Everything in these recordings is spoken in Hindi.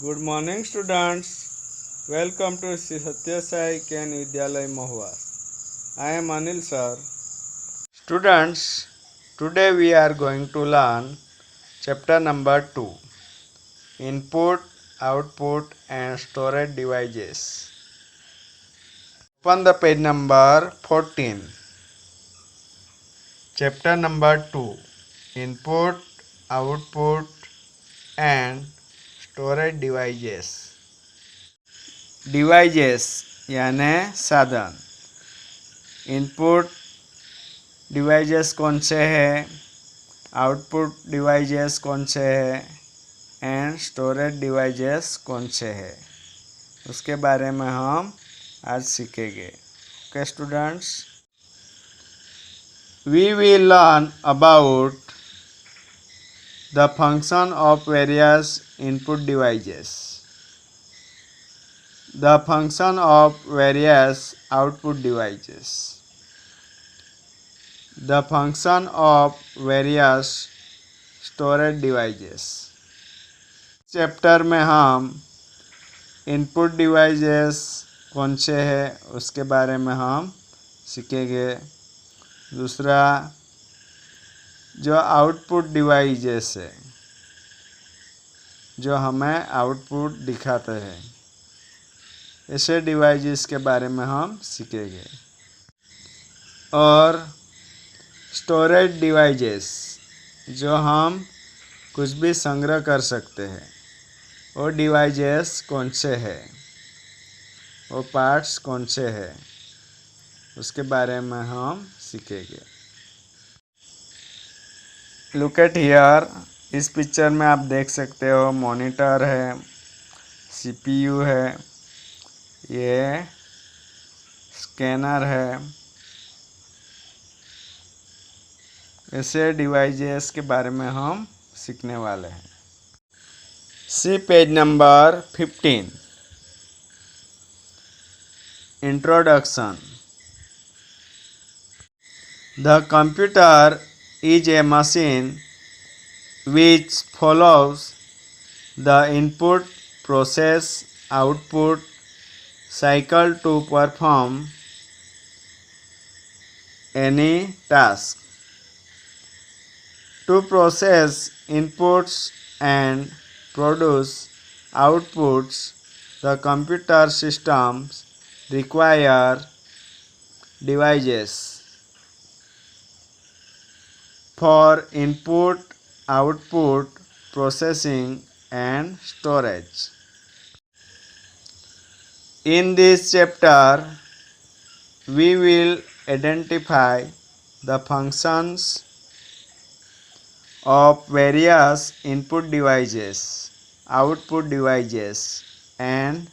Good morning, students. Welcome to Sri Satya Sai Ken Vidyalay Mahua. I am Anil sir. Students, today we are going to learn chapter number 2, Input, Output and Storage Devices. Open the page number 14. Chapter number 2, Input, Output and Storage Devices. Devices यानी साधन. इनपुट डिवाइजेस कौन से हैं, आउटपुट डिवाइजेस कौन से हैं एंड स्टोरेज डिवाइजेस कौन से हैं, उसके बारे में हम आज सीखेंगे. Okay students, we will learn about the function of various input devices, the function of various output devices, the function of various storage devices. Chapter में हम इनपुट डिवाइसेस कौन से हैं उसके बारे में हम सीखेंगे. दूसरा, जो आउटपुट डिवाइसेस है जो हमें आउटपुट दिखाते हैं, ऐसे डिवाइसेस के बारे में हम सीखेंगे. और स्टोरेज डिवाइसेस जो हम कुछ भी संग्रह कर सकते हैं, वो डिवाइसेस कौन से हैं, वो पार्ट्स कौन से हैं, उसके बारे में हम सीखेंगे. Look at here. इस पिक्चर में आप देख सकते हो मॉनिटर है, सीपीयू है, ये स्कैनर है. ऐसे डिवाइसेस के बारे में हम सीखने वाले हैं. See page number 15. Introduction. The computer is a machine which follows the input process output cycle to perform any task. To process inputs and produce outputs, the computer systems require devices for input, output, processing and storage. In this chapter, we will identify the functions of various input devices, output devices and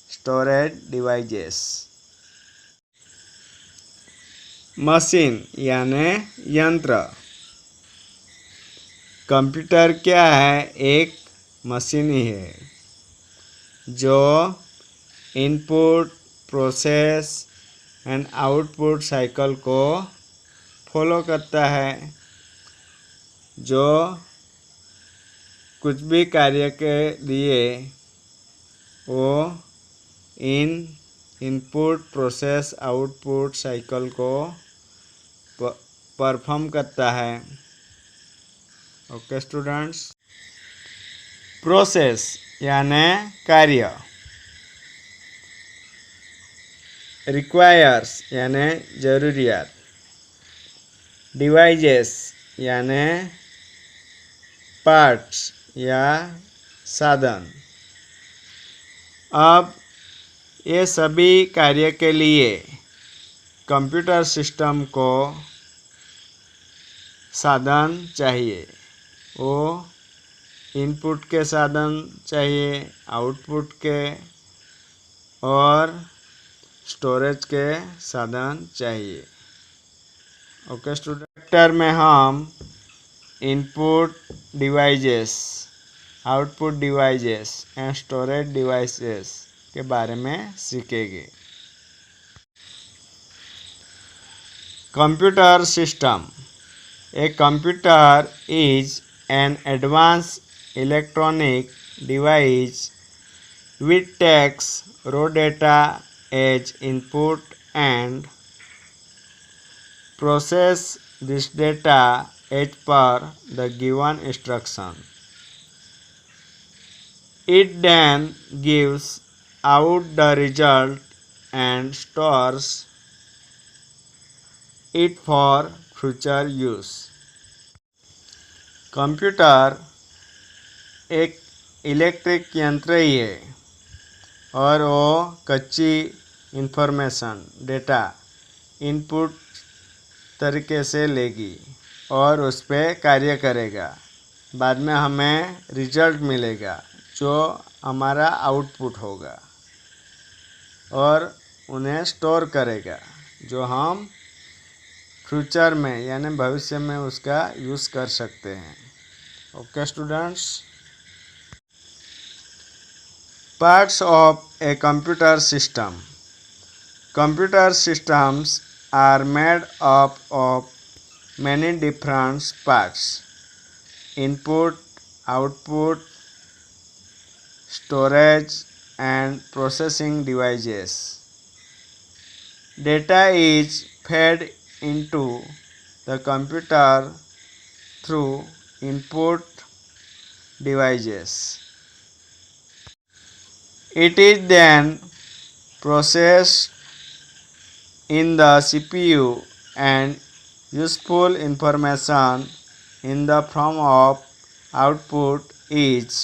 storage devices. Machine यानी यंत्र. कंप्यूटर क्या है? एक मशीन ही है जो input, process and output cycle को फॉलो करता है. जो कुछ भी कार्य के लिए वो इनपुट, प्रोसेस, आउटपुट साइकिल को परफॉर्म करता है. Okay students. प्रोसेस यानी कार्य. रिक्वायर्स यानी ज़रूरियात. डिवाइसेस यानी पार्ट्स या साधन. अब ये सभी कार्य के लिए कंप्यूटर सिस्टम को साधन चाहिए. वो इनपुट के साधन चाहिए, आउटपुट के और स्टोरेज के साधन चाहिए. Okay student. चैप्टर में हम input devices, output devices and storage devices के बारे में सीखेंगे. Computer system. A computer is an advanced electronic device which takes raw data as input and process this data as per the given instruction. It then gives out the result and stores it for future use. Computer एक इलेक्ट्रिक यंत्र ही है और वो कच्ची इंफॉर्मेशन डेटा इनपुट तरीके से लेगी और उस पर कार्य करेगा। बाद में हमें रिजल्ट मिलेगा जो हमारा आउटपुट होगा और उन्हें स्टोर करेगा जो हम फ्यूचर में यानी भविष्य में उसका यूज़ कर सकते हैं। Okay students, parts of a computer system. Computer systems are made up of many different parts: input, output, storage, and processing devices. Data is fed into the computer through input devices. It is then processed in the CPU and useful information in the form of output is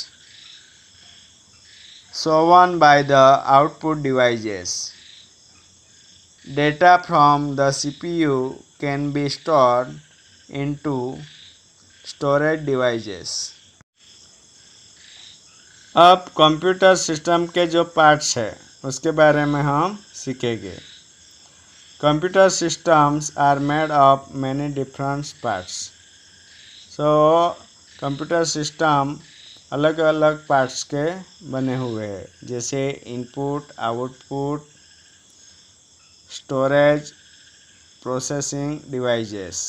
shown by the output devices. Data from the CPU can be stored into storage devices. अब कंप्यूटर सिस्टम के जो पार्ट्स है उसके बारे में हम सीखेंगे। Computer systems are made of many different parts. So computer system अलग अलग पार्ट्स के बने हुए हैं, जैसे input, output, storage, processing devices.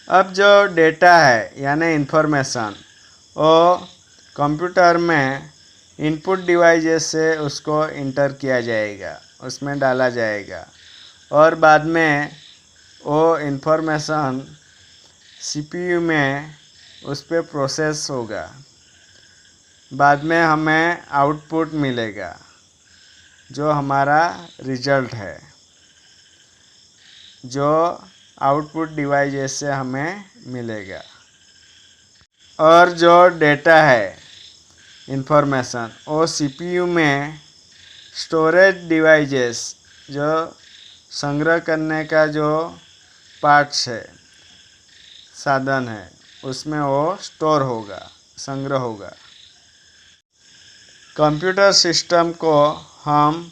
अब जो डेटा है यानी इंफॉर्मेशन वो कंप्यूटर में इनपुट डिवाइसेस से उसको इंटर किया जाएगा, उसमें डाला जाएगा और बाद में वो इंफॉर्मेशन सीपीयू में उस पर प्रोसेस होगा। बाद में हमें आउटपुट मिलेगा जो हमारा रिजल्ट है, जो आउटपुट डिवाइसेस से हमें मिलेगा। और जो डेटा है इंफॉर्मेशन वो सीपीयू में स्टोरेज डिवाइसेस जो संग्रह करने का जो पार्ट्स है, साधन है, उसमें वो स्टोर होगा, संग्रह होगा। कंप्यूटर सिस्टम को हम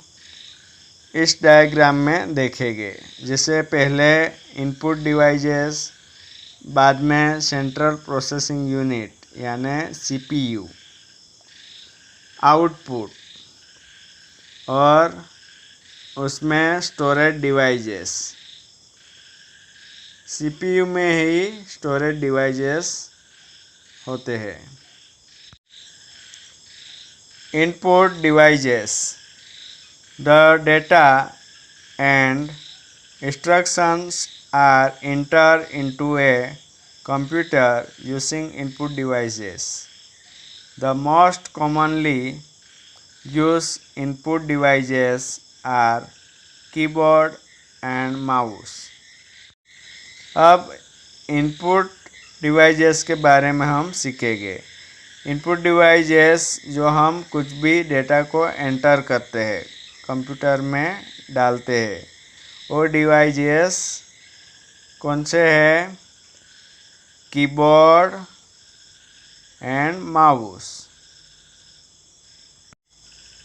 इस डायग्राम में देखेंगे, जैसे पहले इनपुट डिवाइसेस, बाद में सेंट्रल प्रोसेसिंग यूनिट यानी सीपीयू, आउटपुट और उसमें स्टोरेज डिवाइसेस। सीपीयू में ही स्टोरेज डिवाइसेस होते हैं। Input devices, the data and instructions are entered into a computer using input devices. The most commonly used input devices are keyboard and mouse. अब इनपुट डिवाइसेस के बारे में हम सीखेंगे। इनपुट डिवाइसेस जो हम कुछ भी डेटा को एंटर करते हैं, कंप्यूटर में डालते हैं, वो डिवाइसेस कौन से हैं? Keyboard and mouse.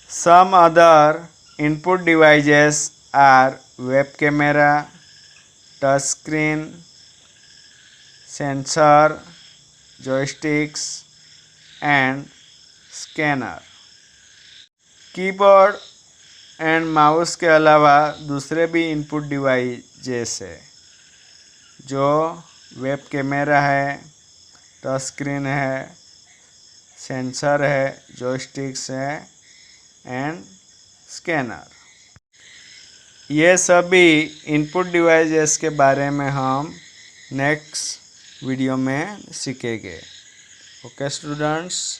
Some other input devices are web camera, touch screen, sensor, joysticks and scanner. Keyboard and mouse के अलावा दूसरे भी इनपुट डिवाइसेस है, जो वेब कैमरा है, टच स्क्रीन है, सेंसर है, जॉयस्टिक्स है एंड स्कैनर। ये सभी इनपुट डिवाइसेस के बारे में हम नेक्स्ट वीडियो में सीखेंगे। Okay students.